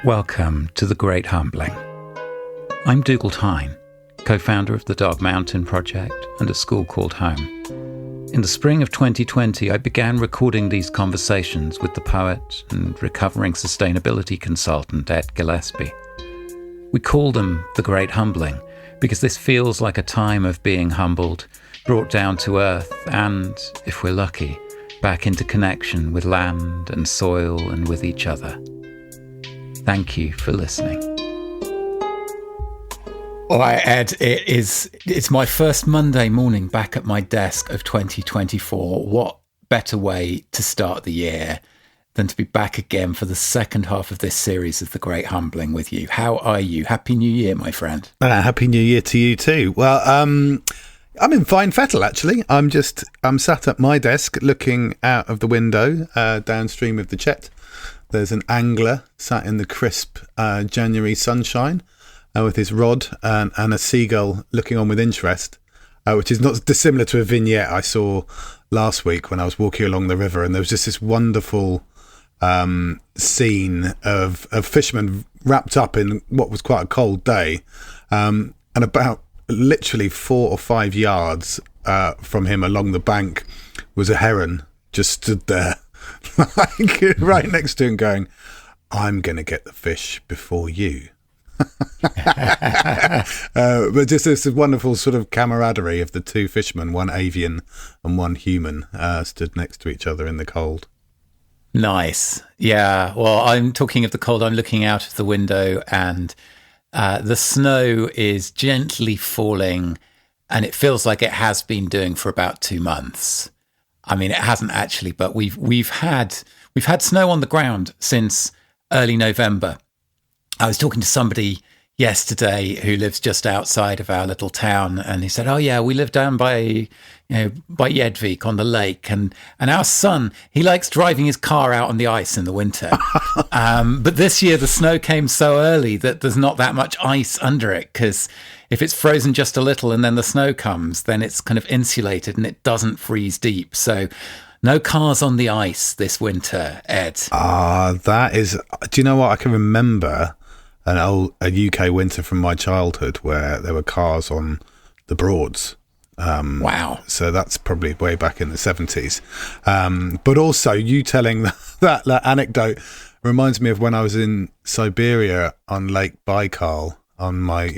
Welcome to The Great Humbling. I'm Dougal Tyne, co-founder of the Dog Mountain Project and a school called Home. In the spring of 2020, I began recording these conversations with the poet and recovering sustainability consultant Ed Gillespie. We call them The Great Humbling because this feels like a time of being humbled, brought down to earth and, if we're lucky, back into connection with land and soil and with each other. Thank you for listening. All right, Ed, it's my first Monday morning back at my desk of 2024. What better way to start the year than to be back again for the second half of this series of The Great Humbling with you. How are you? Happy New Year, my friend. Happy New Year to you too. Well, I'm in fine fettle, actually. I'm sat at my desk looking out of the window downstream of the Chet. There's an angler sat in the crisp January sunshine with his rod and a seagull looking on with interest, which is not dissimilar to a vignette I saw last week when I was walking along the river. And there was just this wonderful scene of fishermen wrapped up in what was quite a cold day. And about literally 4 or 5 yards from him along the bank was a heron just stood there. Like right next to him going, I'm going to get the fish before you. But just this wonderful sort of camaraderie of the two fishermen, one avian and one human, stood next to each other in the cold. Nice. Yeah. Well, I'm talking of the cold. I'm looking out of the window and the snow is gently falling, and it feels like it has been doing for about 2 months. I mean, it hasn't actually, but we've had snow on the ground since early November. I was talking to somebody yesterday who lives just outside of our little town, and he said, "Oh yeah, we live down by Jedvik on the lake, and our son, he likes driving his car out on the ice in the winter. But this year the snow came so early that there's not that much ice under it, because if it's frozen just a little and then the snow comes, then it's kind of insulated and it doesn't freeze deep. So no cars on the ice this winter, Ed." That is, do you know what? I can remember a UK winter from my childhood where there were cars on the Broads. Wow. So that's probably way back in the 70s. But also you telling that anecdote reminds me of when I was in Siberia on Lake Baikal on my,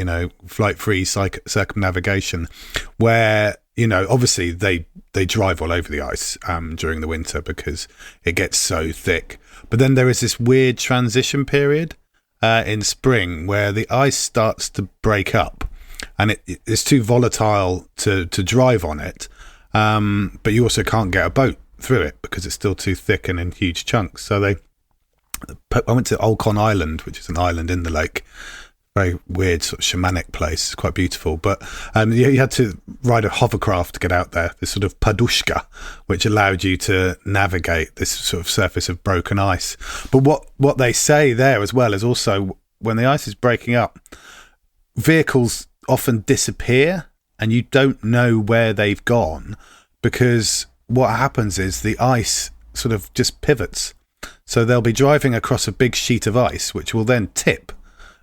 flight-free circumnavigation, where, obviously they drive all over the ice during the winter because it gets so thick. But then there is this weird transition period in spring where the ice starts to break up and it's too volatile to drive on it. But you also can't get a boat through it because it's still too thick and in huge chunks. So I went to Olcon Island, which is an island in the lake. Very weird sort of shamanic place. It's quite beautiful. But you had to ride a hovercraft to get out there, this sort of padushka, which allowed you to navigate this sort of surface of broken ice. But what they say there as well is also when the ice is breaking up, vehicles often disappear and you don't know where they've gone because what happens is the ice sort of just pivots. So they'll be driving across a big sheet of ice, which will then tip.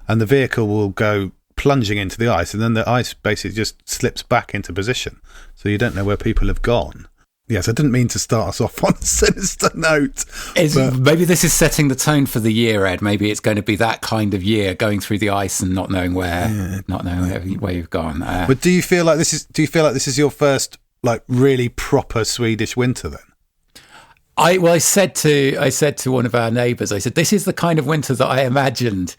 And the vehicle will go plunging into the ice, and then the ice basically just slips back into position. So you don't know where people have gone. Yes, I didn't mean to start us off on a sinister note. Maybe this is setting the tone for the year, Ed. Maybe it's going to be that kind of year, going through the ice and not knowing where you've gone. But do you feel like this is your first like really proper Swedish winter then? I said to one of our neighbours, I said, this is the kind of winter that I imagined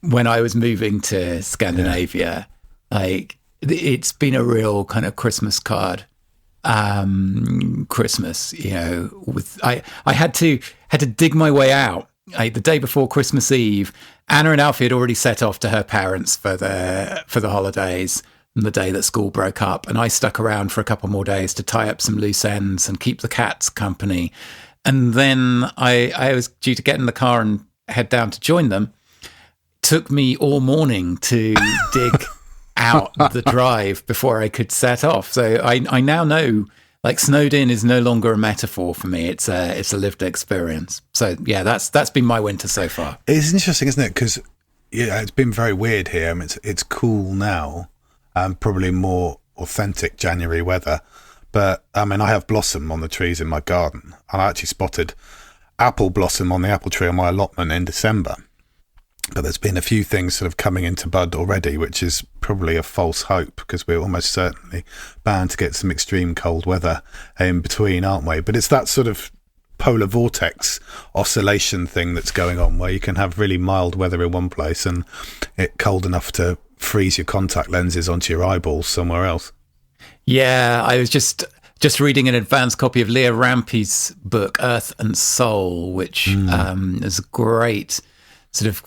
when I was moving to Scandinavia. Yeah. Like, it's been a real kind of Christmas card. Christmas, with I had to dig my way out. The day before Christmas Eve, Anna and Alfie had already set off to her parents for the holidays and the day that school broke up, and I stuck around for a couple more days to tie up some loose ends and keep the cats company. And then I was due to get in the car and head down to join them. Took me all morning to dig out the drive before I could set off. So I now know Like snowed in is no longer a metaphor for me. It's a lived experience. So yeah, that's been my winter so far. It's interesting, isn't it? Because it's been very weird here. I mean, it's cool now, probably more authentic January weather. But I mean, I have blossom on the trees in my garden, and I actually spotted apple blossom on the apple tree on my allotment in December. But there's been a few things sort of coming into bud already, which is probably a false hope, because we're almost certainly bound to get some extreme cold weather in between, aren't we? But it's that sort of polar vortex oscillation thing that's going on, where you can have really mild weather in one place and it cold enough to freeze your contact lenses onto your eyeballs somewhere else. Yeah, I was just reading an advanced copy of Leah Rampy's book, Earth and Soul, which is a great sort of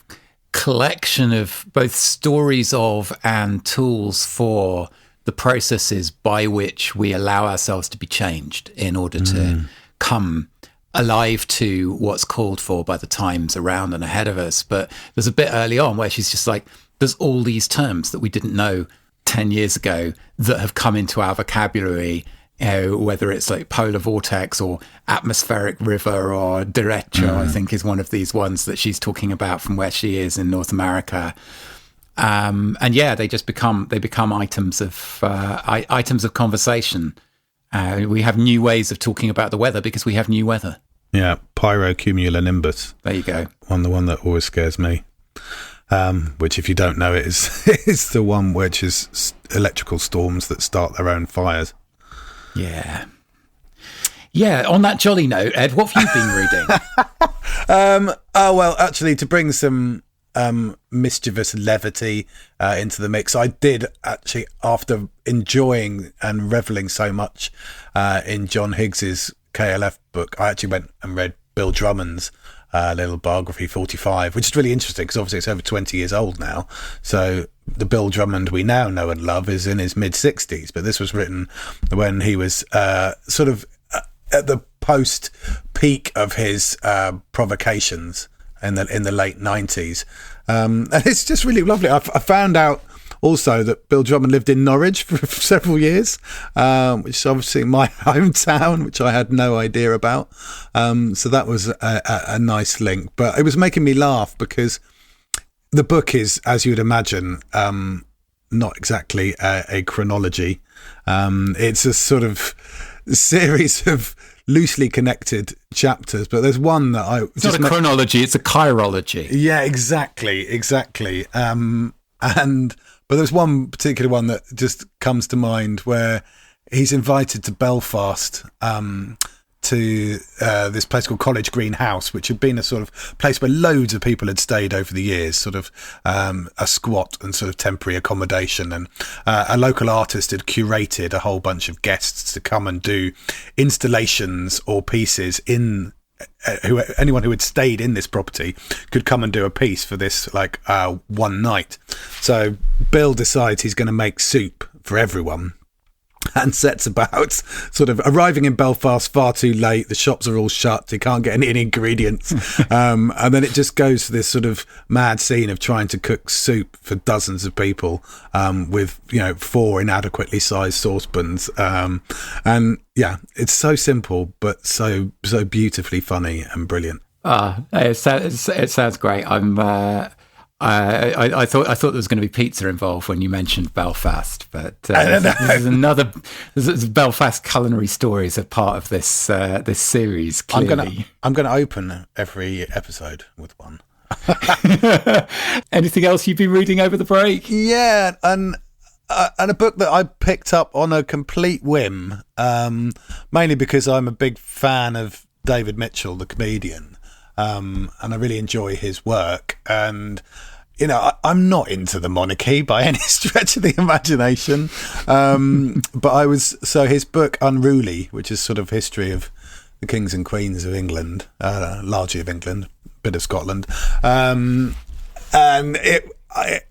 collection of both stories of and tools for the processes by which we allow ourselves to be changed in order to come alive to what's called for by the times around and ahead of us. But there's a bit early on where she's just like, there's all these terms that we didn't know 10 years ago that have come into our vocabulary, whether it's like polar vortex or atmospheric river or derecho, I think is one of these ones that she's talking about from where she is in North America. And yeah, they become items of conversation. We have new ways of talking about the weather because we have new weather. Yeah, pyrocumulonimbus. There you go. The one that always scares me. Which, if you don't know, is the one which is electrical storms that start their own fires. Yeah. Yeah, on that jolly note, Ed, what have you been reading? Well, actually, to bring some mischievous levity into the mix, I did actually, after enjoying and reveling so much in John Higgs's KLF book, I actually went and read Bill Drummond's little biography, 45, which is really interesting because obviously it's over 20 years old now. So the Bill Drummond we now know and love is in his mid-60s, but this was written when he was sort of at the post-peak of his provocations in the late 90s. And it's just really lovely. I found out also that Bill Drummond lived in Norwich for several years, which is obviously my hometown, which I had no idea about. So that was a nice link. But it was making me laugh because the book is, as you would imagine, not exactly a chronology. It's a sort of series of loosely connected chapters, but there's one that it's not a chronology, it's a chirology. Yeah, exactly. But there's one particular one that just comes to mind where he's invited to Belfast to this place called College Green House, which had been a sort of place where loads of people had stayed over the years, sort of a squat and sort of temporary accommodation. And a local artist had curated a whole bunch of guests to come and do installations or pieces in anyone who had stayed in this property could come and do a piece for this one night. So Bill decides he's going to make soup for everyone and sets about sort of arriving in Belfast far too late. The shops are all shut. He can't get any ingredients. And then it just goes to this sort of mad scene of trying to cook soup for dozens of people with, 4 inadequately sized saucepans. And yeah, it's so simple, but so beautifully funny and brilliant. It sounds great. I thought there was going to be pizza involved when you mentioned Belfast, but this is Belfast culinary stories are part of this series. Clearly, I'm gonna open every episode with one. Anything else you've been reading over the break? Yeah, and a book that I picked up on a complete whim, mainly because I'm a big fan of David Mitchell, the comedian. And I really enjoy his work. And, I'm not into the monarchy by any stretch of the imagination. But his book, Unruly, which is sort of history of the kings and queens of England, largely of England, bit of Scotland. And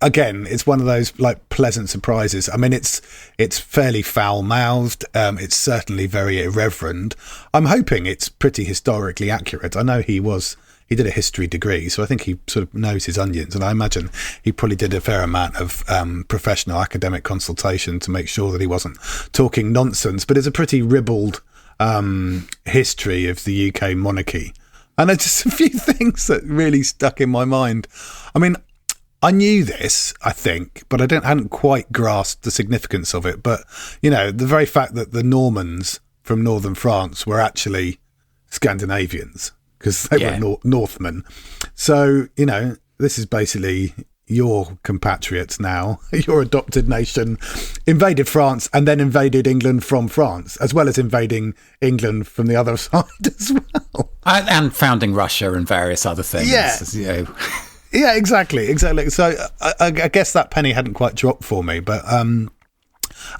again, it's one of those like pleasant surprises. I mean, it's fairly foul-mouthed. It's certainly very irreverent. I'm hoping it's pretty historically accurate. I know he did a history degree, so I think he sort of knows his onions, and I imagine he probably did a fair amount of professional academic consultation to make sure that he wasn't talking nonsense. But it's a pretty ribald history of the UK monarchy. And there's just a few things that really stuck in my mind. I mean, I knew this, I think, but I hadn't quite grasped the significance of it. But, you know, the very fact that the Normans from northern France were actually Scandinavians, because they were Northmen. So, you know, this is basically your compatriots now, your adopted nation, invaded France and then invaded England from France, as well as invading England from the other side as well. And founding Russia and various other things. Yeah. You know. Yeah, exactly. So I guess that penny hadn't quite dropped for me, but and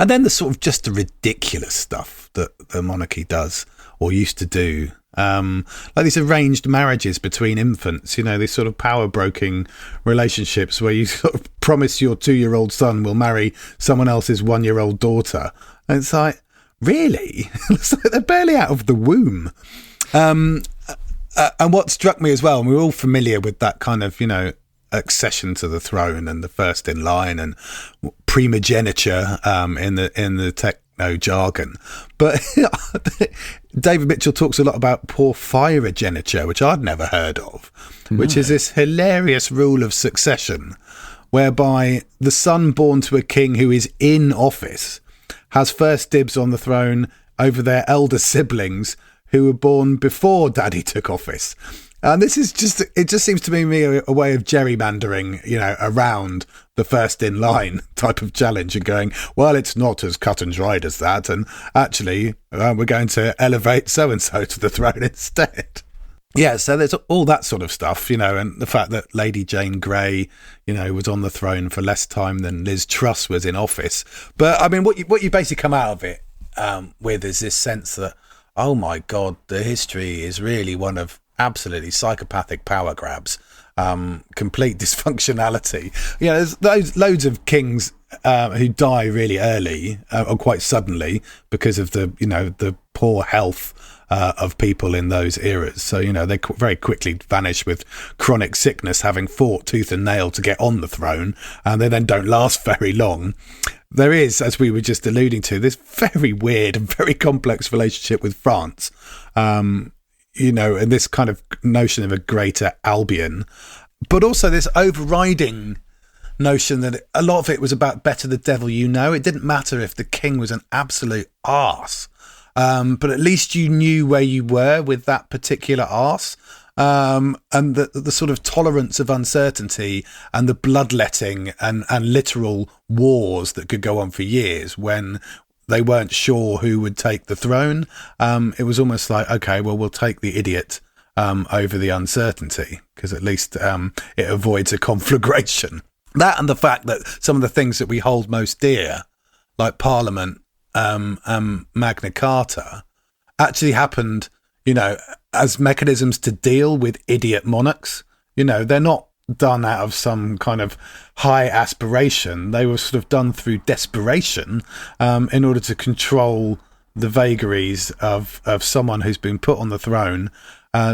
then the sort of just the ridiculous stuff that the monarchy does or used to do, like these arranged marriages between infants. You know, these sort of power broking relationships where you sort of promise your 2-year-old son will marry someone else's 1-year-old daughter, and it's like, really? It's like they're barely out of the womb. And what struck me as well, and we're all familiar with that kind of, you know, accession to the throne and the first in line and primogeniture in the techno jargon. But David Mitchell talks a lot about porphyrogeniture, which I'd never heard of, which is this hilarious rule of succession whereby the son born to a king who is in office has first dibs on the throne over their elder siblings who were born before daddy took office. And this is it just seems to me a way of gerrymandering, you know, around the first in line type of challenge and going, well, it's not as cut and dried as that. And actually, we're going to elevate so-and-so to the throne instead. Yeah, so there's all that sort of stuff, you know, and the fact that Lady Jane Grey, you know, was on the throne for less time than Liz Truss was in office. But I mean, what you basically come out of it with is this sense that, oh my God, the history is really one of absolutely psychopathic power grabs, complete dysfunctionality. You know, there's loads of kings who die really early or quite suddenly because of the poor health of people in those eras. So, you know, they very quickly vanish with chronic sickness, having fought tooth and nail to get on the throne, and they then don't last very long. There is, as we were just alluding to, this very weird and very complex relationship with France, you know, and this kind of notion of a greater Albion, but also this overriding notion that a lot of it was about better the devil you know. It didn't matter if the king was an absolute arse, but at least you knew where you were with that particular arse. And the sort of tolerance of uncertainty and the bloodletting and literal wars that could go on for years when they weren't sure who would take the throne. It was almost like, okay, well, we'll take the idiot over the uncertainty because at least it avoids a conflagration. That and the fact that some of the things that we hold most dear, like Parliament, Magna Carta, actually happened, you know, as mechanisms to deal with idiot monarchs. You know, they're not done out of some kind of high aspiration. They were sort of done through desperation in order to control the vagaries of someone who's been put on the throne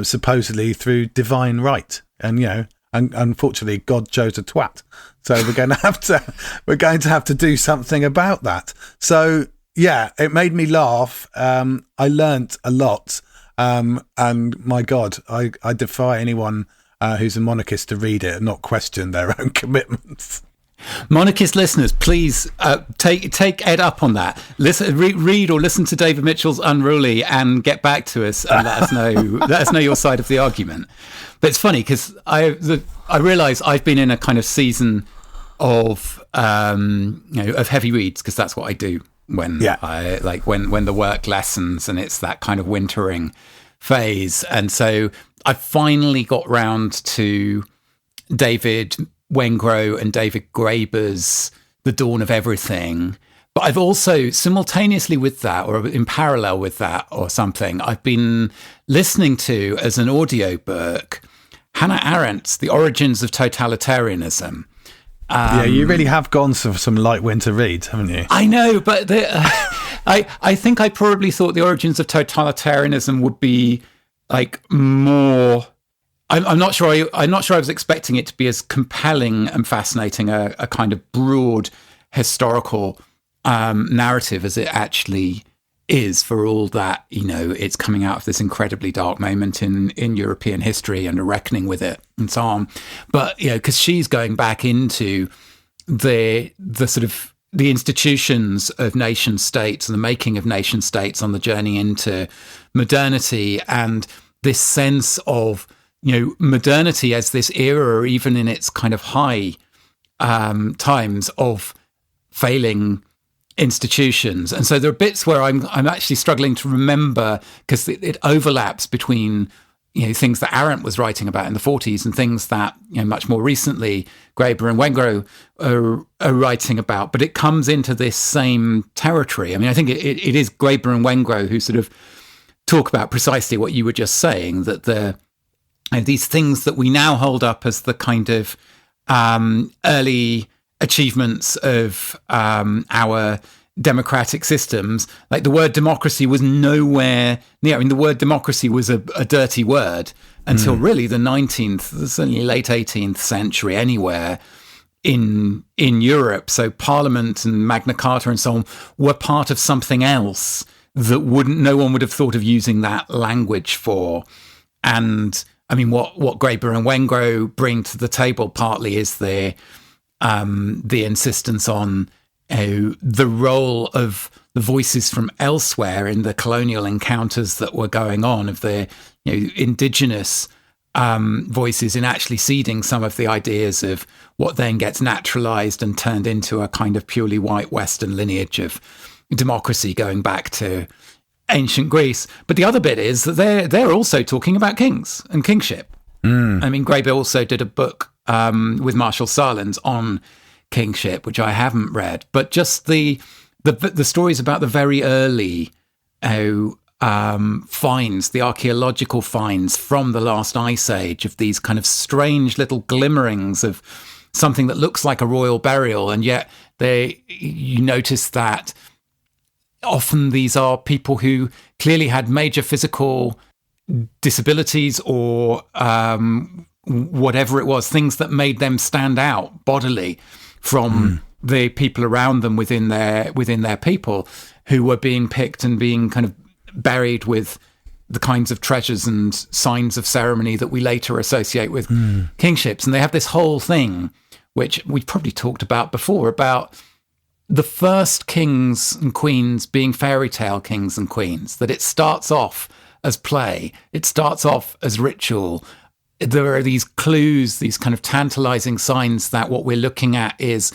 supposedly through divine right. And, you know, and unfortunately God chose a twat. So we're going to have to do something about that. So yeah, it made me laugh. I learnt a lot. And my God, I defy anyone who's a monarchist to read it and not question their own commitments. Monarchist listeners, please take Ed up on that. Listen, read or listen to David Mitchell's Unruly and get back to us and let us know your side of the argument. But it's funny because I realise I've been in a kind of season of of heavy reads because that's what I do when when the work lessens and it's that kind of wintering phase. And so I finally got round to David Wengrow and David Graeber's The Dawn of Everything. But I've also simultaneously with that, or in parallel with that or something, I've been listening to as an audiobook Hannah Arendt's The Origins of Totalitarianism, You really have gone for some light winter reads, haven't you? I know, but I think I probably thought The Origins of Totalitarianism would be like more. I'm not sure. I'm not sure I was expecting it to be as compelling and fascinating a kind of broad historical narrative as it actually is, for all that, it's coming out of this incredibly dark moment in European history and a reckoning with it and so on. But, because she's going back into the sort of the institutions of nation states and the making of nation states on the journey into modernity, and this sense of, modernity as this era, or even in its kind of high times of failing institutions. And so there are bits where I'm actually struggling to remember, because it overlaps between things that Arendt was writing about in the 40s and things that much more recently Graeber and Wengrow are writing about, but it comes into this same territory. I mean, I think it is Graeber and Wengrow who sort of talk about precisely what you were just saying, that these things that we now hold up as the kind of early achievements of our democratic systems, like the word democracy was nowhere near. I mean, the word democracy was a dirty word until really the 19th, certainly late 18th century anywhere in Europe. So Parliament and Magna Carta and so on were part of something else that no one would have thought of using that language for. And I mean, what Graeber and Wengrow bring to the table partly is the insistence on the role of the voices from elsewhere in the colonial encounters that were going on, of the indigenous voices in actually seeding some of the ideas of what then gets naturalized and turned into a kind of purely white Western lineage of democracy going back to ancient Greece. But the other bit is that they're also talking about kings and kingship. I mean, Graeber also did a book with Marshall Sahlins on kingship, which I haven't read, but just the stories about the very early finds, the archaeological finds from the last ice age, of these kind of strange little glimmerings of something that looks like a royal burial, and yet you notice that often these are people who clearly had major physical disabilities or whatever it was, things that made them stand out bodily from the people around them within their people, who were being picked and being kind of buried with the kinds of treasures and signs of ceremony that we later associate with kingships. And they have this whole thing, which we've probably talked about before, about the first kings and queens being fairy tale kings and queens, that it starts off as play, it starts off as ritual. There are these clues, these kind of tantalizing signs that what we're looking at is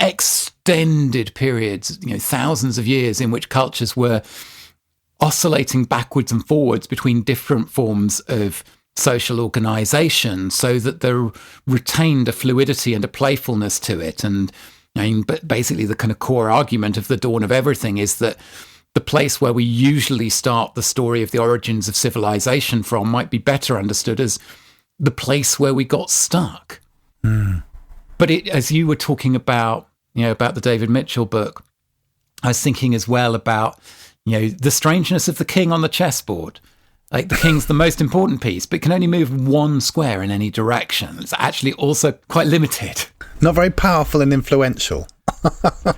extended periods, thousands of years in which cultures were oscillating backwards and forwards between different forms of social organization, so that there retained a fluidity and a playfulness to it. And but basically the kind of core argument of the dawn of everything is that the place where we usually start the story of the origins of civilization from might be better understood as the place where we got stuck. But as you were talking about, about the David Mitchell book, I was thinking as well about, the strangeness of the king on the chessboard. Like, the king's the most important piece, but can only move one square in any direction. It's actually also quite limited. Not very powerful and influential.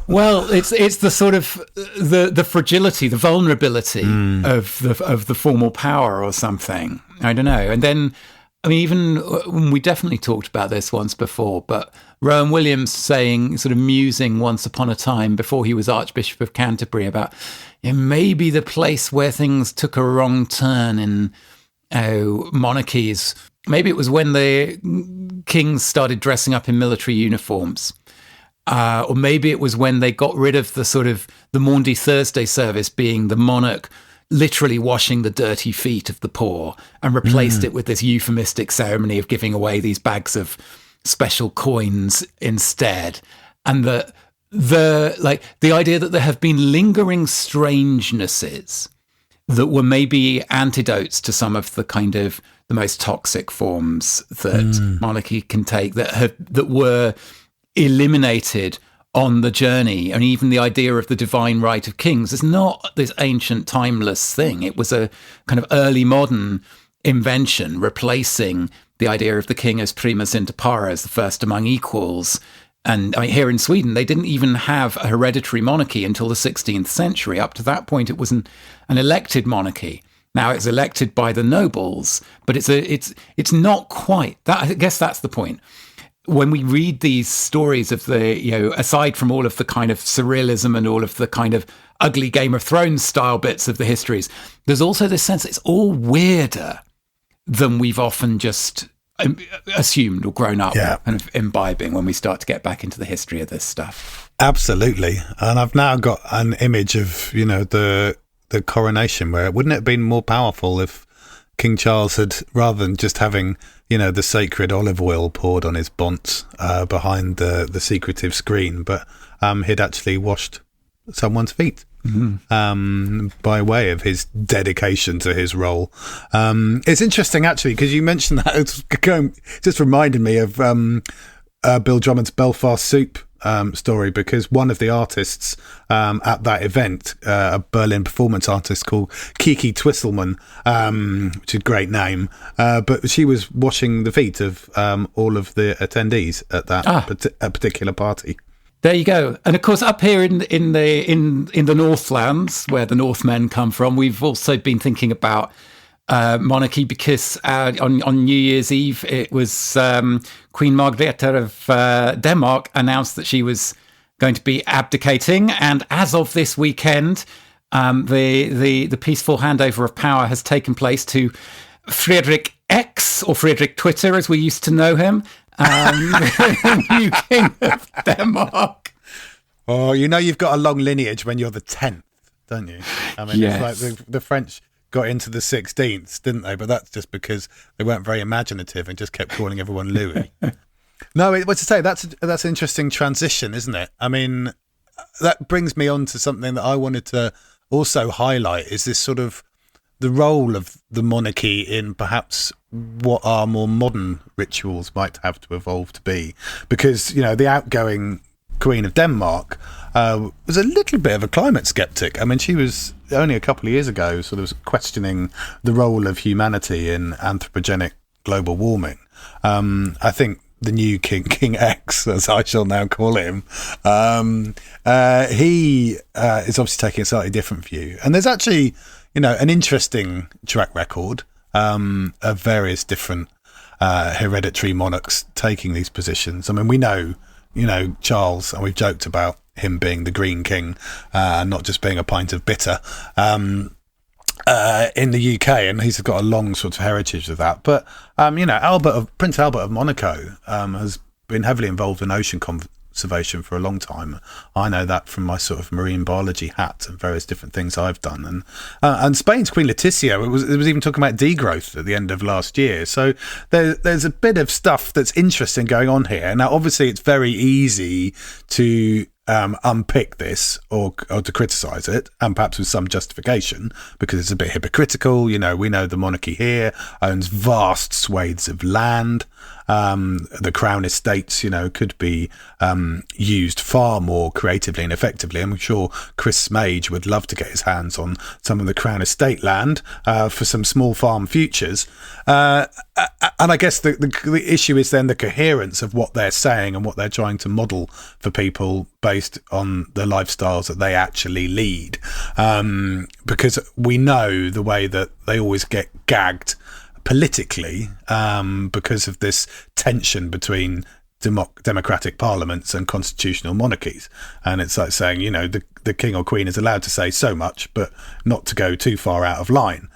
Well, it's the sort of the fragility, the vulnerability of the formal power or something. I don't know. And then, I mean, even we definitely talked about this once before, but Rowan Williams saying, sort of musing once upon a time before he was Archbishop of Canterbury about maybe the place where things took a wrong turn in monarchies. Maybe it was when the kings started dressing up in military uniforms. Or maybe it was when they got rid of the sort of the Maundy Thursday service being the monarch literally washing the dirty feet of the poor, and replaced it with this euphemistic ceremony of giving away these bags of special coins instead. And the idea that there have been lingering strangenesses that were maybe antidotes to some of the kind of the most toxic forms that monarchy can take, that were eliminated on the journey. And even the idea of the divine right of kings is not this ancient, timeless thing. It was a kind of early modern invention, replacing the idea of the king as primus inter pares, the first among equals. And I mean, here in Sweden, they didn't even have a hereditary monarchy until the 16th century. Up to that point, it was an elected monarchy. Now it's elected by the nobles, but it's not quite that. I guess that's the point. When we read these stories of the, aside from all of the kind of surrealism and all of the kind of ugly Game of Thrones style bits of the histories, there's also this sense it's all weirder than we've often just assumed or grown up kind of imbibing when we start to get back into the history of this stuff. Absolutely. And I've now got an image of, the coronation, where wouldn't it have been more powerful if King Charles had, rather than just having, the sacred olive oil poured on his bonds behind the secretive screen, but he'd actually washed someone's feet by way of his dedication to his role. It's interesting, actually, because you mentioned that. It's just reminded me of Bill Drummond's Belfast Soup story, because one of the artists at that event, a Berlin performance artist called Kiki Twisselman, which is a great name, but she was washing the feet of all of the attendees at that particular party. There you go. And of course, up here in the Northlands, where the Northmen come from, we've also been thinking about monarchy, because on New Year's Eve, it was Queen Margrethe of Denmark announced that she was going to be abdicating. And as of this weekend, the peaceful handover of power has taken place to Frederik X, or Frederik Twitter, as we used to know him, the new king of Denmark. Oh, you've got a long lineage when you're the 10th, don't you? I mean, yes. It's like the French got into the 16th, didn't they? But that's just because they weren't very imaginative and just kept calling everyone Louis. No, what to say, that's an interesting transition, isn't it? I mean, that brings me on to something that I wanted to also highlight, is this sort of the role of the monarchy in perhaps what our more modern rituals might have to evolve to be. Because, the outgoing Queen of Denmark was a little bit of a climate skeptic. I mean, she was only a couple of years ago sort of questioning the role of humanity in anthropogenic global warming. I think the new King X, as I shall now call him, he is obviously taking a slightly different view. And there's actually, an interesting track record of various different hereditary monarchs taking these positions. I mean, we know, Charles, and we've joked about him being the Green King, and not just being a pint of bitter in the UK, and he's got a long sort of heritage of that. But Prince Albert of Monaco has been heavily involved in ocean conservation for a long time. I know that from my sort of marine biology hat and various different things I've done. And Spain's Queen Letizia, it was even talking about degrowth at the end of last year. So there's a bit of stuff that's interesting going on here. Now, obviously, it's very easy to unpick this or to criticise it, and perhaps with some justification, because it's a bit hypocritical. We know the monarchy here owns vast swathes of land. The Crown estates, could be used far more creatively and effectively. I'm sure Chris Smaje would love to get his hands on some of the Crown estate land for some small farm futures. And I guess the issue is then the coherence of what they're saying and what they're trying to model for people based on the lifestyles that they actually lead. Because we know the way that they always get gagged politically because of this tension between democratic parliaments and constitutional monarchies. And it's like saying, the king or queen is allowed to say so much, but not to go too far out of line.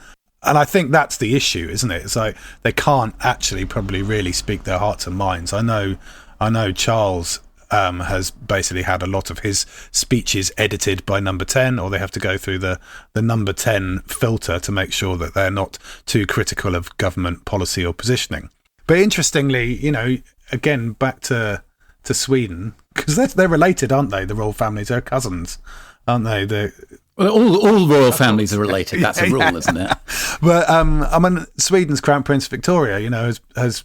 And I think that's the issue, isn't it? It's like they can't actually probably really speak their hearts and minds. I know Charles has basically had a lot of his speeches edited by Number 10, or they have to go through the Number 10 filter to make sure that they're not too critical of government policy or positioning. But interestingly, again, back to Sweden, because they're related, aren't they? The royal families, they're cousins, aren't they? Well, all royal families are related. That's a rule, isn't it? But Sweden's Crown Prince Victoria, has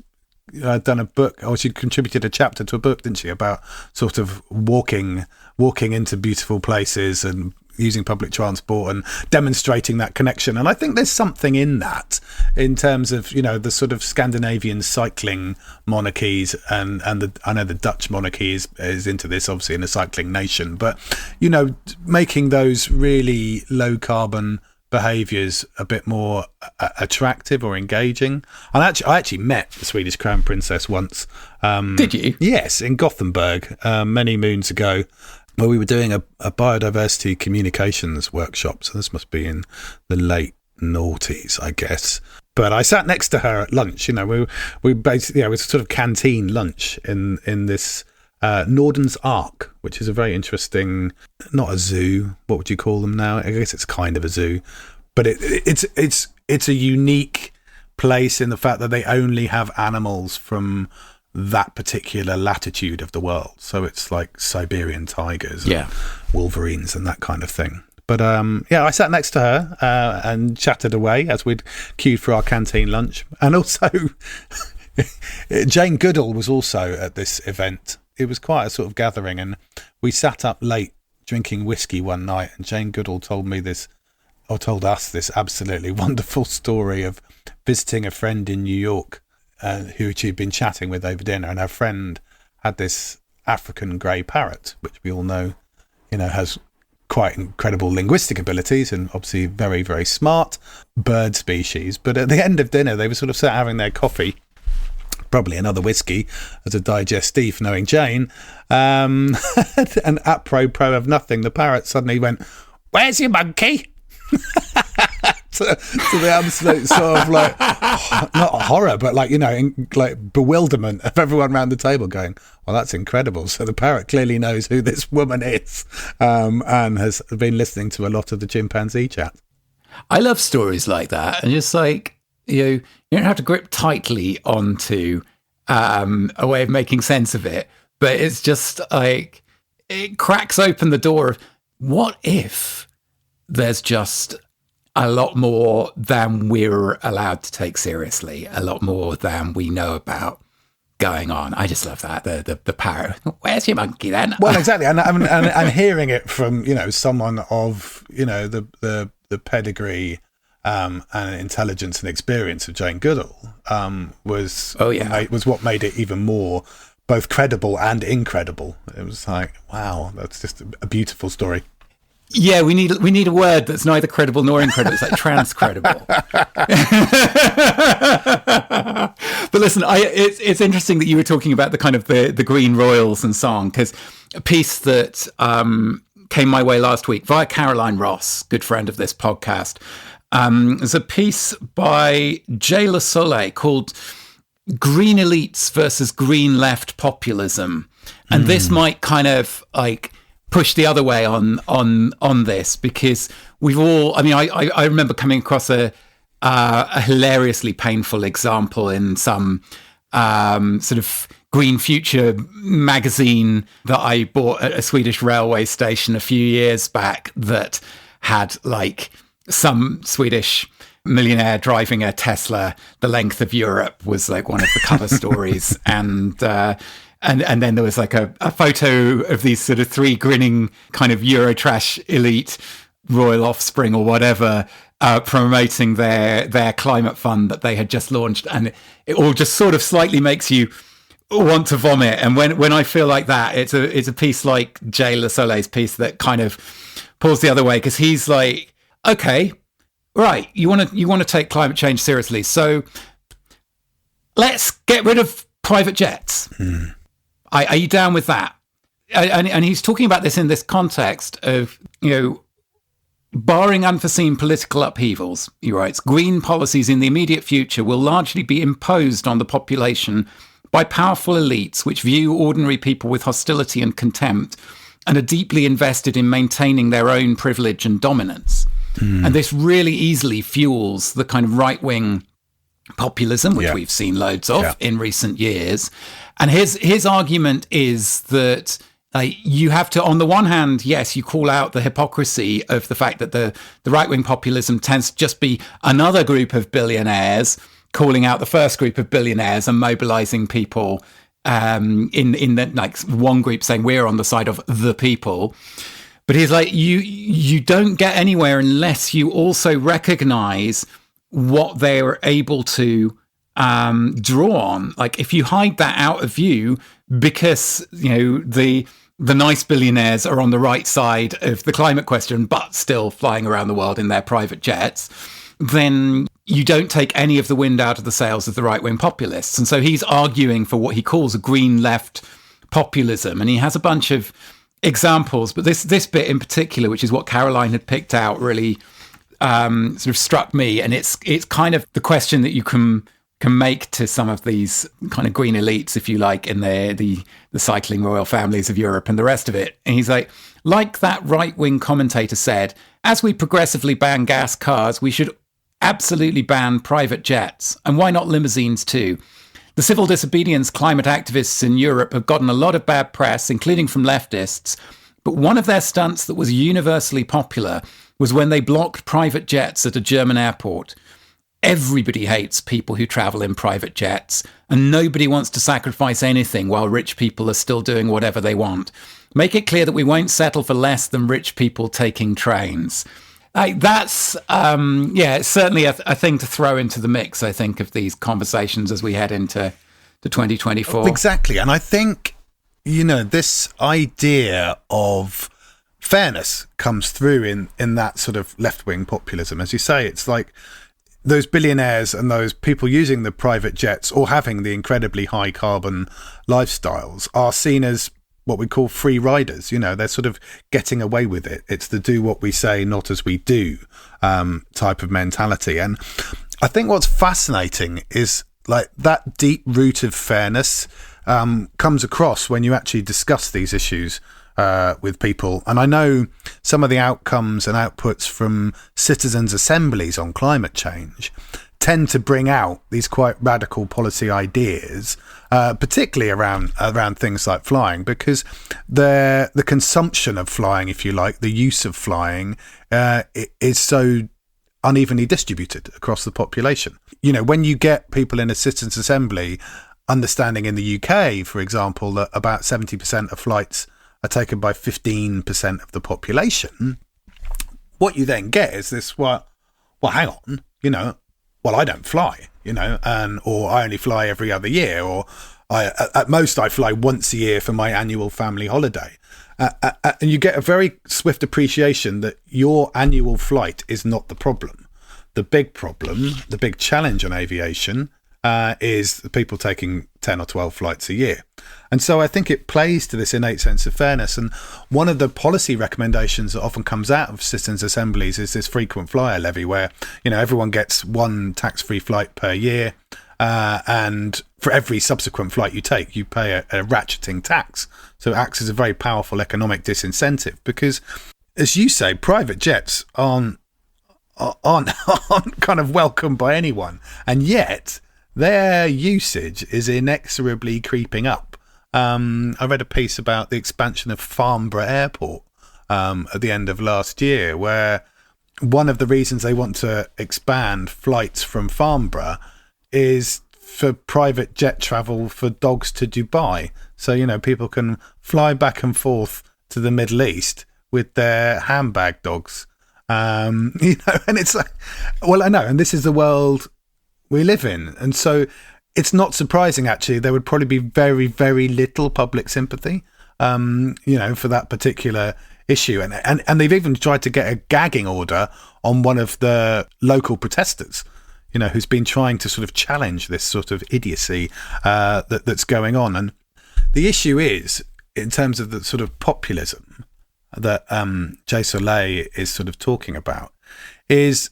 done a book, or she contributed a chapter to a book, didn't she, about sort of walking into beautiful places and using public transport and demonstrating that connection. And I think there's something in that, in terms of, you know, the sort of Scandinavian cycling monarchies, and I know the Dutch monarchy is into this, obviously, in a cycling nation, but, you know, making those really low carbon behaviours a bit more attractive or engaging. And I actually met the Swedish Crown Princess once. Did you? Yes, in Gothenburg many moons ago, where we were doing a biodiversity communications workshop. So this must be in the late noughties, I guess. But I sat next to her at lunch. You know, we basically, it was sort of canteen lunch in this Norden's Ark, which is a very interesting, not a zoo. What would you call them now? I guess it's kind of a zoo, but it's a unique place in the fact that they only have animals from that particular latitude of the world. So it's like Siberian tigers, and wolverines, and that kind of thing. But I sat next to her and chatted away as we'd queued for our canteen lunch. And also, Jane Goodall was also at this event. It was quite a sort of gathering, and we sat up late drinking whiskey one night, and Jane Goodall told us this absolutely wonderful story of visiting a friend in New York who she'd been chatting with over dinner, and her friend had this African grey parrot, which we all know, you know, has quite incredible linguistic abilities and obviously very, very smart bird species. But at the end of dinner, they were sort of sat having their coffee, probably another whiskey as a digestif, knowing Jane, and apropos of nothing, the parrot suddenly went, "Where's your monkey?" to the absolute sort of like, not horror, but like, you know, like bewilderment of everyone around the table going, well, that's incredible. So the parrot clearly knows who this woman is, and has been listening to a lot of the chimpanzee chat. I love stories like that. And just like, you don't have to grip tightly onto a way of making sense of it, but it's just like, it cracks open the door of, what if there's just a lot more than we're allowed to take seriously, a lot more than we know about going on. I just love that, the parrot. Where's your monkey then? Well, exactly, and hearing it from, you know, someone of, you know, the pedigree and intelligence and experience of Jane Goodall was what made it even more both credible and incredible. It was like, wow, that's just a beautiful story. Yeah, we need a word that's neither credible nor incredible. It's like transcredible. But listen, it's interesting that you were talking about the kind of the Green Royals and song, because a piece that came my way last week via Caroline Ross, good friend of this podcast, is a piece by LeSoleil called "Green Elites versus Green Left Populism," and this might kind of like push the other way on this, because we've all, I mean, I remember coming across a hilariously painful example in some sort of Green Future magazine that I bought at a Swedish railway station a few years back, that had like some Swedish millionaire driving a Tesla the length of Europe was like one of the cover stories. And then there was like a photo of these sort of three grinning kind of Eurotrash elite royal offspring or whatever, promoting their climate fund that they had just launched. And it all just sort of slightly makes you want to vomit. And when I feel like that, it's a piece like LeSoleil's piece that kind of pulls the other way, because he's like, okay, right, you want to take climate change seriously, so let's get rid of private jets. Are you down with that? And he's talking about this in this context of, you know, barring unforeseen political upheavals, he writes, green policies in the immediate future will largely be imposed on the population by powerful elites which view ordinary people with hostility and contempt and are deeply invested in maintaining their own privilege and dominance. And this really easily fuels the kind of right-wing populism, which we've seen loads of in recent years. And his argument is that you have to, on the one hand, yes, you call out the hypocrisy of the fact that the right-wing populism tends to just be another group of billionaires calling out the first group of billionaires and mobilizing people in the, like, one group saying we're on the side of the people. But he's like, you don't get anywhere unless you also recognize what they were able to draw on. Like, if you hide that out of view because, you know, the nice billionaires are on the right side of the climate question, but still flying around the world in their private jets, then you don't take any of the wind out of the sails of the right-wing populists. And so he's arguing for what he calls a green left populism. And he has a bunch of examples, but this bit in particular, which is what Caroline had picked out, really sort of struck me. And it's kind of the question that you can make to some of these kind of green elites, if you like, in the cycling royal families of Europe and the rest of it. And he's like that right-wing commentator said, as we progressively ban gas cars, we should absolutely ban private jets. And why not limousines too? The civil disobedience climate activists in Europe have gotten a lot of bad press, including from leftists. But one of their stunts that was universally popular was when they blocked private jets at a German airport. Everybody hates people who travel in private jets, and nobody wants to sacrifice anything while rich people are still doing whatever they want. Make it clear that we won't settle for less than rich people taking trains. That's, it's certainly a thing to throw into the mix, I think, of these conversations as we head into 2024. Exactly. And I think, you know, this idea of fairness comes through in that sort of left-wing populism. As you say, it's like those billionaires and those people using the private jets or having the incredibly high carbon lifestyles are seen as what we call free riders. You know, they're sort of getting away with it. It's the do what we say, not as we do type of mentality. And I think what's fascinating is like that deep root of fairness comes across when you actually discuss these issues with people. And I know some of the outcomes and outputs from citizens' assemblies on climate change tend to bring out these quite radical policy ideas, particularly around things like flying, because the consumption of flying, if you like, the use of flying is so unevenly distributed across the population. You know, when you get people in a citizens' assembly understanding in the UK, for example, that about 70% of flights are taken by 15% of the population, what you then get is this, well, hang on, you know, well, I don't fly, you know, or I only fly every other year, or at most I fly once a year for my annual family holiday. And you get a very swift appreciation that your annual flight is not the problem. The big problem, the big challenge on aviation is the people taking 10 or 12 flights a year. And so I think it plays to this innate sense of fairness. And one of the policy recommendations that often comes out of citizens' assemblies is this frequent flyer levy, where, you know, everyone gets one tax-free flight per year. And for every subsequent flight you take, you pay a ratcheting tax. So it acts as a very powerful economic disincentive because, as you say, private jets aren't kind of welcomed by anyone. And yet their usage is inexorably creeping up. I read a piece about the expansion of Farnborough Airport at the end of last year, where one of the reasons they want to expand flights from Farnborough is for private jet travel for dogs to Dubai. So, you know, people can fly back and forth to the Middle East with their handbag dogs. You know, and it's like, well, I know, and this is the world we live in. And so it's not surprising, actually, there would probably be very, very little public sympathy, you know, for that particular issue. And they've even tried to get a gagging order on one of the local protesters, you know, who's been trying to sort of challenge this sort of idiocy that's going on. And the issue is, in terms of the sort of populism that LeSoleil is sort of talking about, is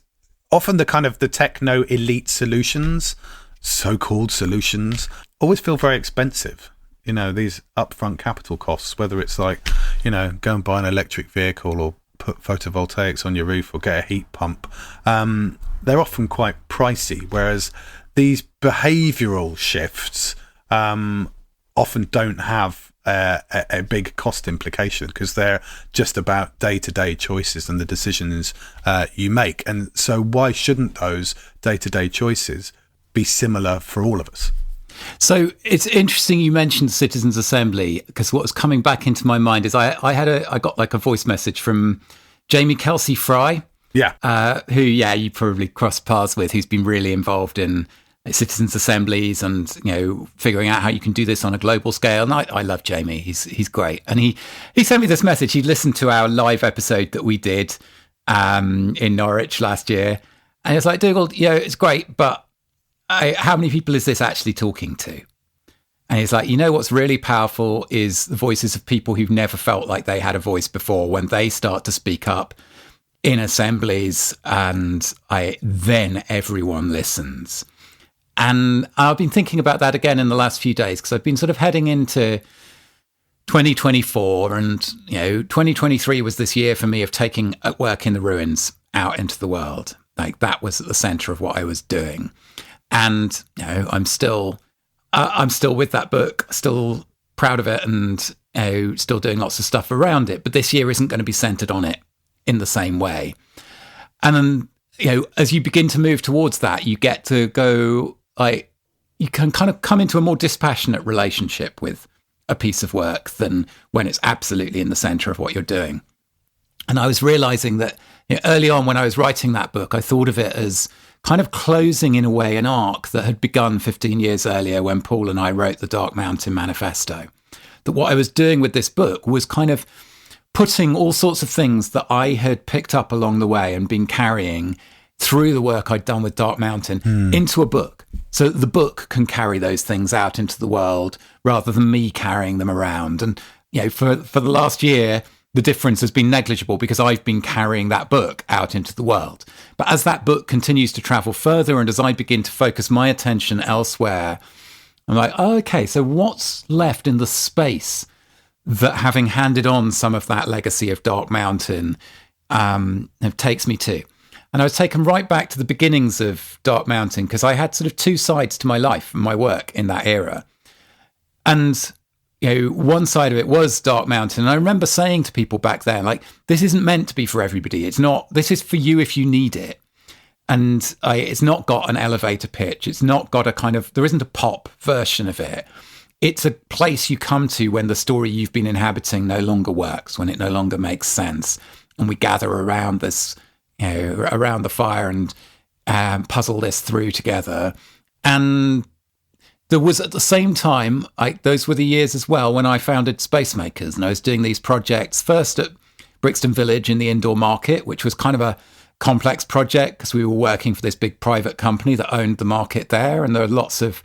often the kind of the techno elite solutions, so-called solutions, always feel very expensive. You know, these upfront capital costs, whether it's like, you know, go and buy an electric vehicle or put photovoltaics on your roof or get a heat pump, they're often quite pricey, whereas these behavioural shifts often don't have a big cost implication because they're just about day-to-day choices and the decisions you make. And so why shouldn't those day-to-day choices be similar for all of us. So it's interesting you mentioned Citizens Assembly, because what was coming back into my mind is I got like a voice message from Jamie Kelsey Fry, who you probably crossed paths with, who's been really involved in citizens assemblies and figuring out how you can do this on a global scale. And I love Jamie. He's great. And he sent me this message. He listened to our live episode that we did in Norwich last year, and it's like, Dougal, it's great, but how many people is this actually talking to? And he's like, what's really powerful is the voices of people who've never felt like they had a voice before. When they start to speak up in assemblies, and then everyone listens. And I've been thinking about that again in the last few days, because I've been sort of heading into 2024, and 2023 was this year for me of taking Work in the Ruins out into the world. Like, that was at the center of what I was doing. And I'm still with that book, still proud of it, and still doing lots of stuff around it. But this year isn't going to be centered on it in the same way. And then as you begin to move towards that, you get to go, you can kind of come into a more dispassionate relationship with a piece of work than when it's absolutely in the center of what you're doing. And I was realizing that early on when I was writing that book, I thought of it as kind of closing, in a way, an arc that had begun 15 years earlier when Paul and I wrote the Dark Mountain Manifesto. That what I was doing with this book was kind of putting all sorts of things that I had picked up along the way and been carrying through the work I'd done with Dark Mountain into a book, so that the book can carry those things out into the world rather than me carrying them around. And for the last year, the difference has been negligible because I've been carrying that book out into the world. But as that book continues to travel further, and as I begin to focus my attention elsewhere, I'm like, okay, so what's left in the space that, having handed on some of that legacy of Dark Mountain, takes me to? And I was taken right back to the beginnings of Dark Mountain, because I had sort of two sides to my life and my work in that era. And one side of it was Dark Mountain. And I remember saying to people back then, like, this isn't meant to be for everybody. It's not. This is for you if you need it. And it's not got an elevator pitch. It's not got there isn't a pop version of it. It's a place you come to when the story you've been inhabiting no longer works, when it no longer makes sense. And we gather around this, around the fire, and puzzle this through together. And there was, at the same time, those were the years as well when I founded Space Makers, and I was doing these projects, first at Brixton Village in the indoor market, which was kind of a complex project because we were working for this big private company that owned the market there, and there were lots of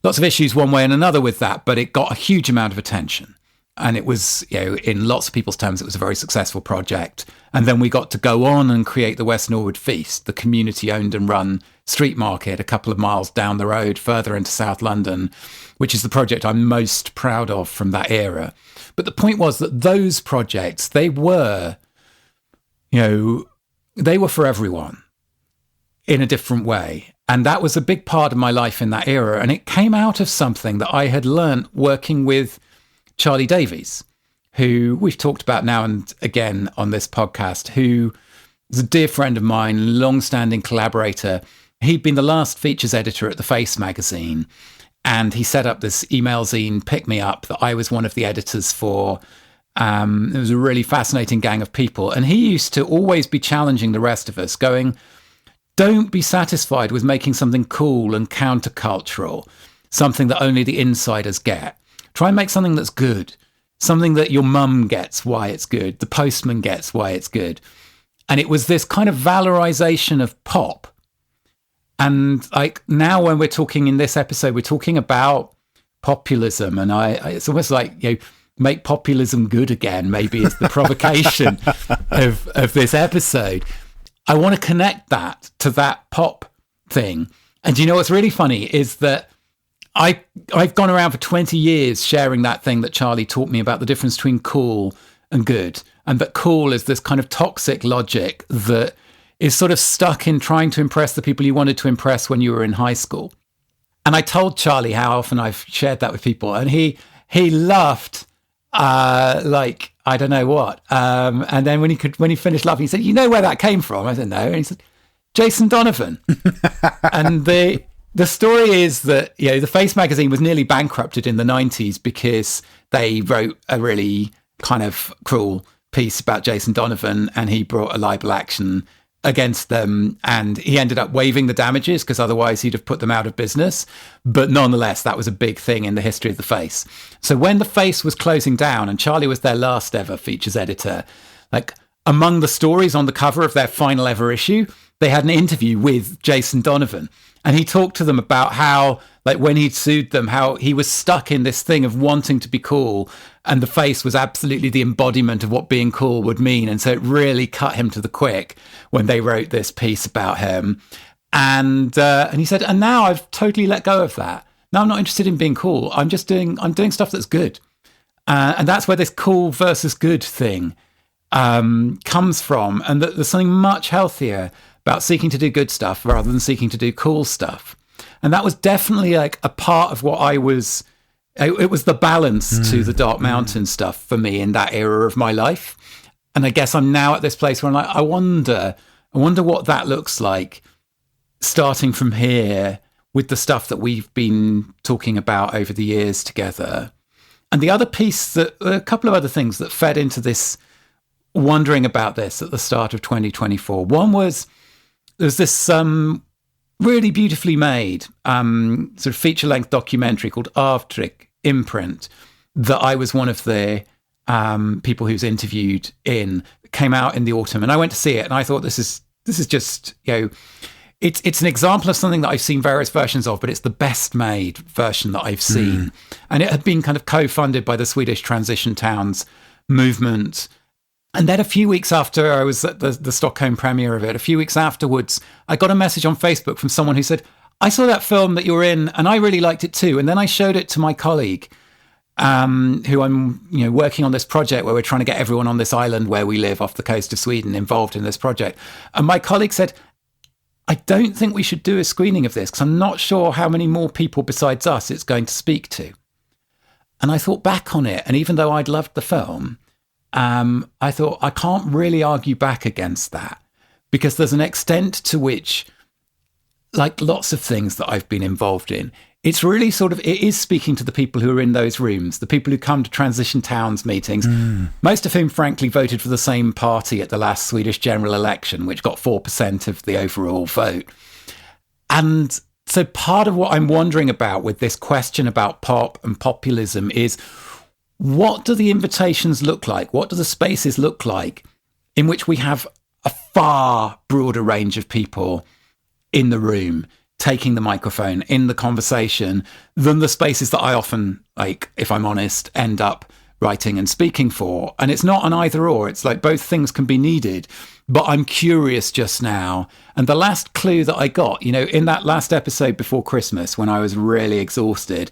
issues one way and another with that, but it got a huge amount of attention. And it was, in lots of people's terms, it was a very successful project. And then we got to go on and create the West Norwood Feast, the community-owned and run street market a couple of miles down the road, further into South London, which is the project I'm most proud of from that era. But the point was that those projects, they were for everyone in a different way. And that was a big part of my life in that era. And it came out of something that I had learnt working with Charlie Davies, who we've talked about now and again on this podcast, who is a dear friend of mine, long-standing collaborator. He'd been the last features editor at The Face magazine, and he set up this email zine, Pick Me Up, that I was one of the editors for. It was a really fascinating gang of people. And he used to always be challenging the rest of us, going, don't be satisfied with making something cool and countercultural, something that only the insiders get. Try and make something that's good, something that your mum gets why it's good, the postman gets why it's good. And it was this kind of valorization of pop. And now when we're talking in this episode, we're talking about populism. And it's almost like, make populism good again, maybe is the provocation of this episode. I want to connect that to that pop thing. And what's really funny is that I've gone around for 20 years sharing that thing that Charlie taught me about the difference between cool and good. And that cool is this kind of toxic logic that is sort of stuck in trying to impress the people you wanted to impress when you were in high school. And I told Charlie how often I've shared that with people. And he laughed like I don't know what. And then when he finished laughing, he said, "You know where that came from?" I said, "No." And he said, "Jason Donovan." And the the story is that, the Face magazine was nearly bankrupted in the 90s because they wrote a really kind of cruel piece about Jason Donovan, and he brought a libel action against them, and he ended up waiving the damages because otherwise he'd have put them out of business. But nonetheless, that was a big thing in the history of the Face. So when the Face was closing down and Charlie was their last ever features editor, like among the stories on the cover of their final ever issue, they had an interview with Jason Donovan, and he talked to them about how, like, when he'd sued them, how he was stuck in this thing of wanting to be cool, and the Face was absolutely the embodiment of what being cool would mean. And so it really cut him to the quick when they wrote this piece about him. And he said, and now I've totally let go of that. Now I'm not interested in being cool. I'm doing stuff that's good. And that's where this cool versus good thing comes from. And that there's something much healthier about seeking to do good stuff rather than seeking to do cool stuff. And that was definitely like a part of what I was. It was the balance to the Dark Mountain stuff for me in that era of my life. And I guess I'm now at this place where I'm like, I wonder what that looks like starting from here with the stuff that we've been talking about over the years together. And the other piece, a couple of other things that fed into this wondering about this at the start of 2024. One was, there's this really beautifully made sort of feature-length documentary called Avtryck, Imprint, that I was one of the people who's interviewed in. It came out in the autumn, and I went to see it, and I thought this is just, it's an example of something that I've seen various versions of, but it's the best made version that I've seen. And it had been kind of co-funded by the Swedish Transition Towns movement. And then a few weeks after I was at the Stockholm premiere of it, a few weeks afterwards, I got a message on Facebook from someone who said, I saw that film that you're in and I really liked it too. And then I showed it to my colleague, who I'm working on this project where we're trying to get everyone on this island where we live off the coast of Sweden involved in this project. And my colleague said, I don't think we should do a screening of this because I'm not sure how many more people besides us it's going to speak to. And I thought back on it, and even though I'd loved the film, I thought I can't really argue back against that, because there's an extent to which, like lots of things that I've been involved in, it's really it is speaking to the people who are in those rooms, the people who come to Transition Towns meetings, most of whom, frankly, voted for the same party at the last Swedish general election, which got 4% of the overall vote. And so part of what I'm wondering about with this question about pop and populism is, what do the invitations look like? What do the spaces look like in which we have a far broader range of people in the room, taking the microphone, in the conversation, than the spaces that I often, like, if I'm honest, end up writing and speaking for? And it's not an either or. It's like both things can be needed. But I'm curious just now. And the last clue that I got, in that last episode before Christmas, when I was really exhausted,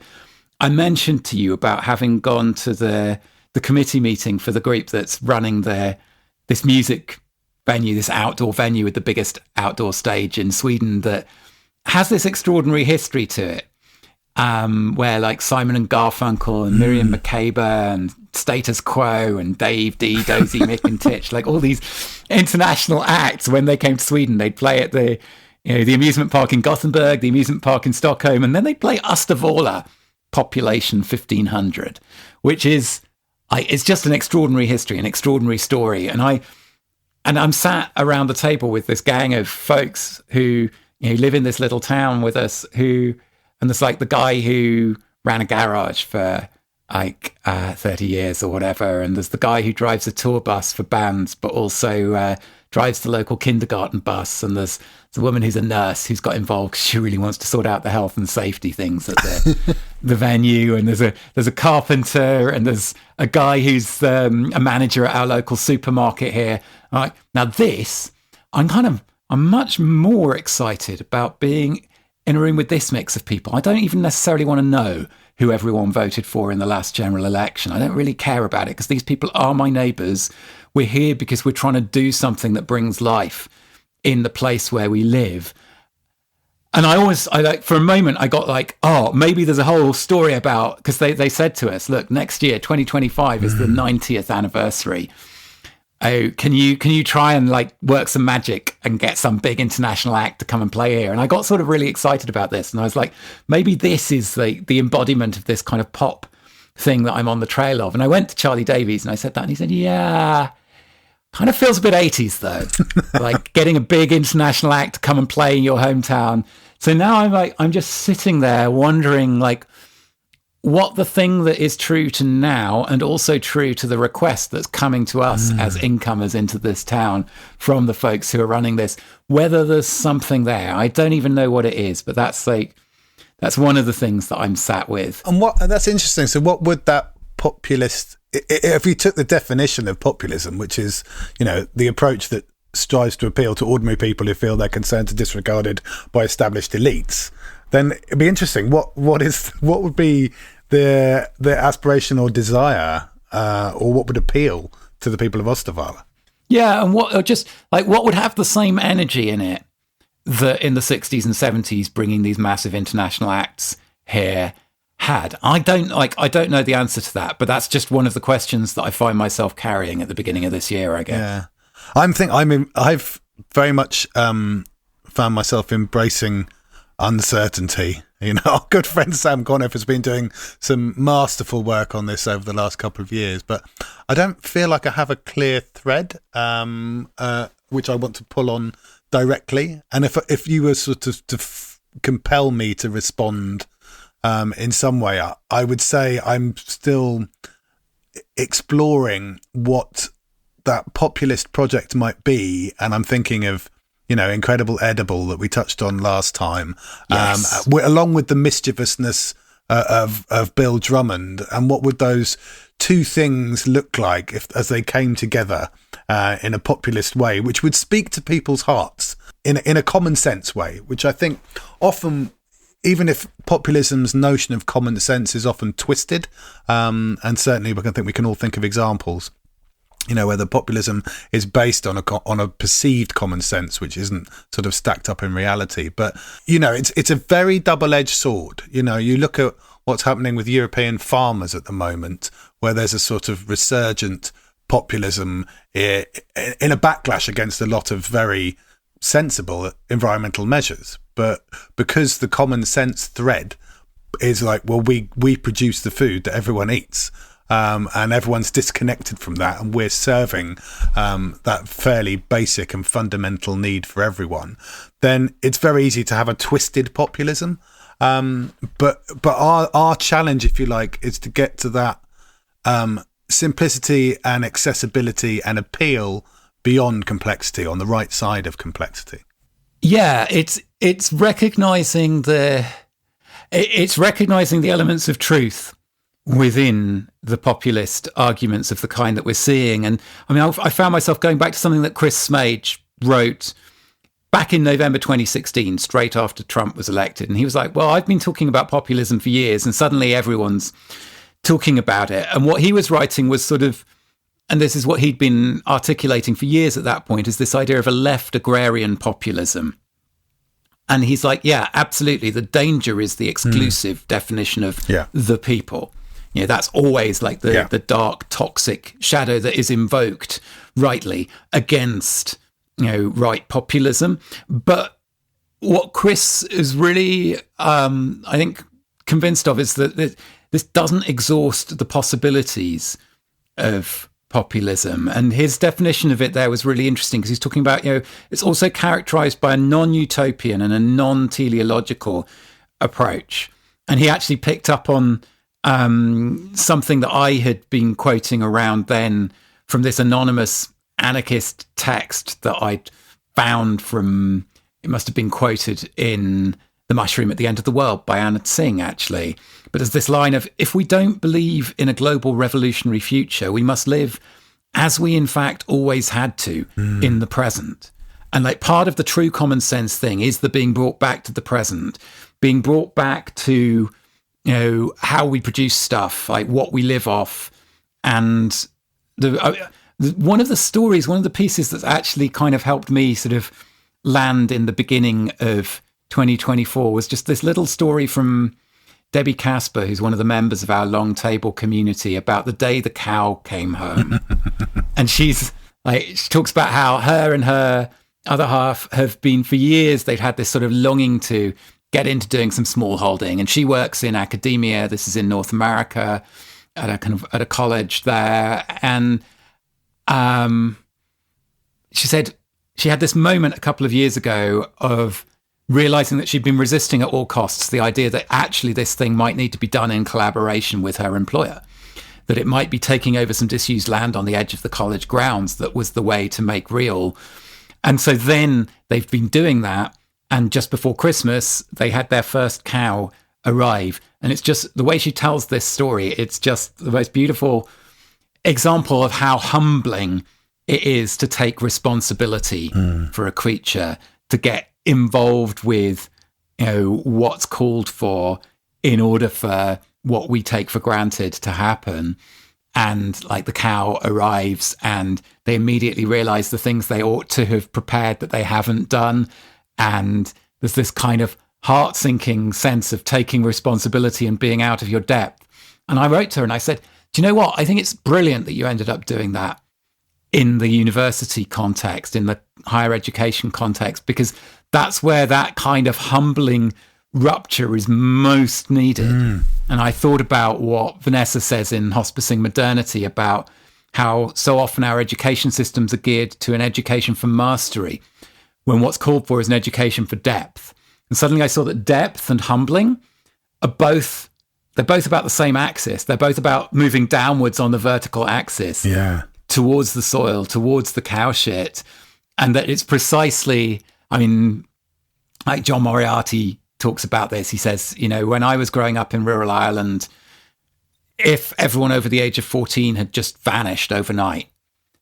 I mentioned to you about having gone to the committee meeting for the group that's running this music venue, this outdoor venue with the biggest outdoor stage in Sweden that has this extraordinary history to it, where like Simon and Garfunkel and Miriam Makeba and Status Quo and Dave D, Dozy, Mick and Titch, like all these international acts, when they came to Sweden, they'd play at the amusement park in Gothenburg, the amusement park in Stockholm, and then they'd play Östervåla, population 1,500, which is, it's just an extraordinary history, an extraordinary story. And I'm sat around the table with this gang of folks who live in this little town with us, and there's like the guy who ran a garage for 30 years or whatever, and there's the guy who drives a tour bus for bands but also drives the local kindergarten bus, and there's the woman who's a nurse who's got involved because she really wants to sort out the health and safety things at the venue, and there's a carpenter, and there's a guy who's a manager at our local supermarket here. Now this, I'm much more excited about being in a room with this mix of people. I don't even necessarily want to know who everyone voted for in the last general election. I don't really care about it because these people are my neighbours. We're here because we're trying to do something that brings life in the place where we live. And for a moment, I got like, oh, maybe there's a whole story about, because they said to us, look, next year, 2025 is the 90th anniversary oh, can you try and like work some magic and get some big international act to come and play here? And I got sort of really excited about this. And I was like, maybe this is the embodiment of this kind of pop thing that I'm on the trail of. And I went to Charlie Davies and I said that, and he said, yeah, kind of feels a bit 80s though, like getting a big international act to come and play in your hometown. So now I'm just sitting there wondering like what the thing that is true to now and also true to the request that's coming to us as incomers into this town from the folks who are running this, whether there's something there. I don't even know what it is, but that's one of the things that I'm sat with. And that's interesting. So what would that populist, if you took the definition of populism, which is, the approach that strives to appeal to ordinary people who feel their concerns are disregarded by established elites, then it'd be interesting. What would be their aspiration or desire, or what would appeal to the people of Osterweiler? Yeah, and what would have the same energy in it that in the 60s and 70s bringing these massive international acts here had? I don't know the answer to that, but that's just one of the questions that I find myself carrying at the beginning of this year, I guess. Yeah. I've very much found myself embracing uncertainty. Our good friend Sam Conniff has been doing some masterful work on this over the last couple of years, but I don't feel like I have a clear thread which I want to pull on directly. And if you were sort of to compel me to respond in some way, I would say I'm still exploring what that populist project might be, and I'm thinking of Incredible Edible that we touched on last time, yes. Along with the mischievousness of Bill Drummond, and what would those two things look like as they came together in a populist way, which would speak to people's hearts in a common sense way, which I think often, even if populism's notion of common sense is often twisted, and certainly I think we can all think of examples, whether populism is based on a perceived common sense, which isn't sort of stacked up in reality. But, it's a very double-edged sword. You look at what's happening with European farmers at the moment, where there's a sort of resurgent populism in a backlash against a lot of very sensible environmental measures. But because the common sense thread is like, well, we produce the food that everyone eats, and everyone's disconnected from that, and we're serving that fairly basic and fundamental need for everyone, then it's very easy to have a twisted populism. But our challenge, if you like, is to get to that simplicity and accessibility and appeal beyond complexity, on the right side of complexity. Yeah, it's recognizing the elements of truth within the populist arguments of the kind that we're seeing. And I mean, I found myself going back to something that Chris Smaje wrote back in November 2016, straight after Trump was elected. And he was like, well, I've been talking about populism for years, and suddenly everyone's talking about it. And what he was writing was sort of, and this is what he'd been articulating for years at that point, is this idea of a left agrarian populism. And he's like, yeah, absolutely. The danger is the exclusive definition of the people. That's always like the dark, toxic shadow that is invoked rightly against, right populism. But what Chris is really, I think, convinced of is that this doesn't exhaust the possibilities of populism. And his definition of it there was really interesting, because he's talking about, it's also characterized by a non-utopian and a non-teleological approach. And he actually picked up on something that I had been quoting around then from this anonymous anarchist text that I'd found from, it must have been quoted in The Mushroom at the End of the World by Anna Tsing, actually. But there's this line of, if we don't believe in a global revolutionary future, we must live as we in fact always had to in the present. And like part of the true common sense thing is the being brought back to the present, being brought back to, how we produce stuff, like what we live off. And one of the pieces that's actually kind of helped me sort of land in the beginning of 2024 was just this little story from Debbie Kasper, who's one of the members of our Long Table community, about the day the cow came home. And she's Like, she talks about how her and her other half have been, for years, they've had this sort of longing to get into doing some small holding. And she works in academia. This is in North America at a college there. And she said she had this moment a couple of years ago of realizing that she'd been resisting at all costs the idea that actually this thing might need to be done in collaboration with her employer, that it might be taking over some disused land on the edge of the college grounds that was the way to make real. And so then they've been doing that. And just before Christmas, they had their first cow arrive. And it's just the way she tells this story, it's just the most beautiful example of how humbling it is to take responsibility for a creature, to get involved with, what's called for in order for what we take for granted to happen. And like the cow arrives and they immediately realize the things they ought to have prepared that they haven't done. And there's this kind of heart-sinking sense of taking responsibility and being out of your depth. And I wrote to her and I said, do you know what? I think it's brilliant that you ended up doing that in the university context, in the higher education context, because that's where that kind of humbling rupture is most needed. And I thought about what Vanessa says in Hospicing Modernity about how so often our education systems are geared to an education for mastery, when what's called for is an education for depth. And suddenly I saw that depth and humbling are both about the same axis. They're both about moving downwards on the vertical axis. Yeah. Towards the soil, towards the cow shit. And that it's precisely, like John Moriarty talks about this. He says, when I was growing up in rural Ireland, if everyone over the age of 14 had just vanished overnight,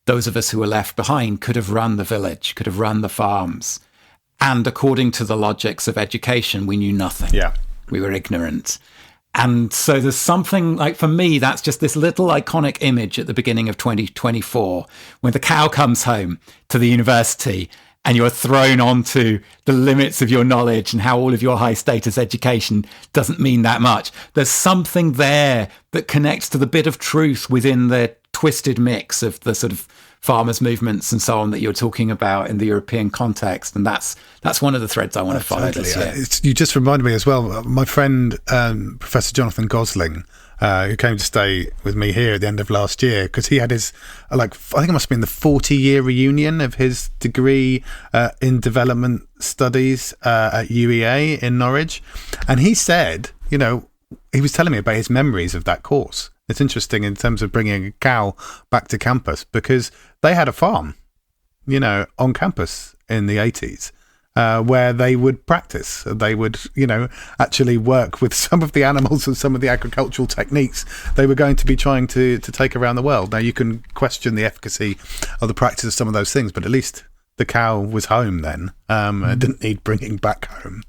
those of us who were left behind could have run the village, could have run the farms. And according to the logics of education, we knew nothing. Yeah. We were ignorant. And so there's something like, for me, that's just this little iconic image at the beginning of 2024, when the cow comes home to the university and you're thrown onto the limits of your knowledge and how all of your high status education doesn't mean that much. There's something there that connects to the bit of truth within the twisted mix of the sort of farmers' movements and so on that you're talking about in the European context. And that's one of the threads I want to follow this year. You just reminded me as well, my friend, Professor Jonathan Gosling, who came to stay with me here at the end of last year, because he had his, I think it must have been the 40-year reunion of his degree in development studies at UEA in Norwich. And he said, he was telling me about his memories of that course. It's interesting in terms of bringing a cow back to campus, because they had a farm, on campus in the 80s. Where they would practice. They would, actually work with some of the animals and some of the agricultural techniques they were going to be trying to take around the world. Now, you can question the efficacy of the practice of some of those things, but at least the cow was home then. It didn't need bringing back home.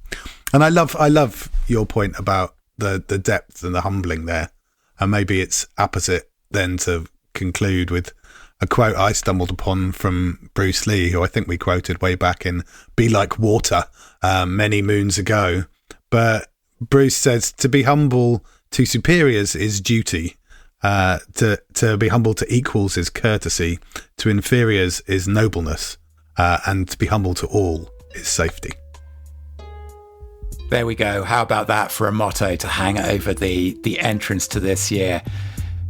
And I love your point about the depth and the humbling there. And maybe it's apposite then to conclude with a quote I stumbled upon from Bruce Lee, who I think we quoted way back in Be Like Water many moons ago. But Bruce says, to be humble to superiors is duty. To be humble to equals is courtesy. To inferiors is nobleness. And to be humble to all is safety. There we go. How about that for a motto to hang over the entrance to this year?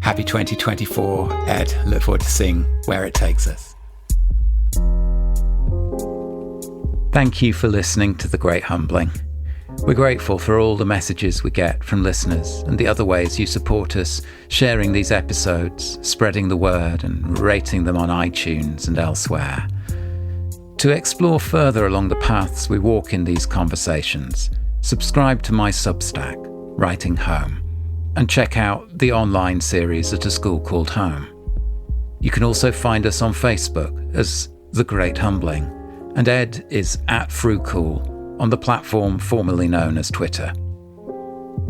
Happy 2024, Ed. Look forward to seeing where it takes us. Thank you for listening to The Great Humbling. We're grateful for all the messages we get from listeners and the other ways you support us, sharing these episodes, spreading the word and rating them on iTunes and elsewhere. To explore further along the paths we walk in these conversations, subscribe to my Substack, Writing Home, and check out the online series At a School Called Home. You can also find us on Facebook as The Great Humbling, and Ed is at FruCool on the platform formerly known as Twitter.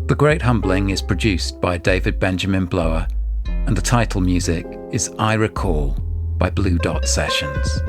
The Great Humbling is produced by David Benjamin Blower, and the title music is I Recall by Blue Dot Sessions.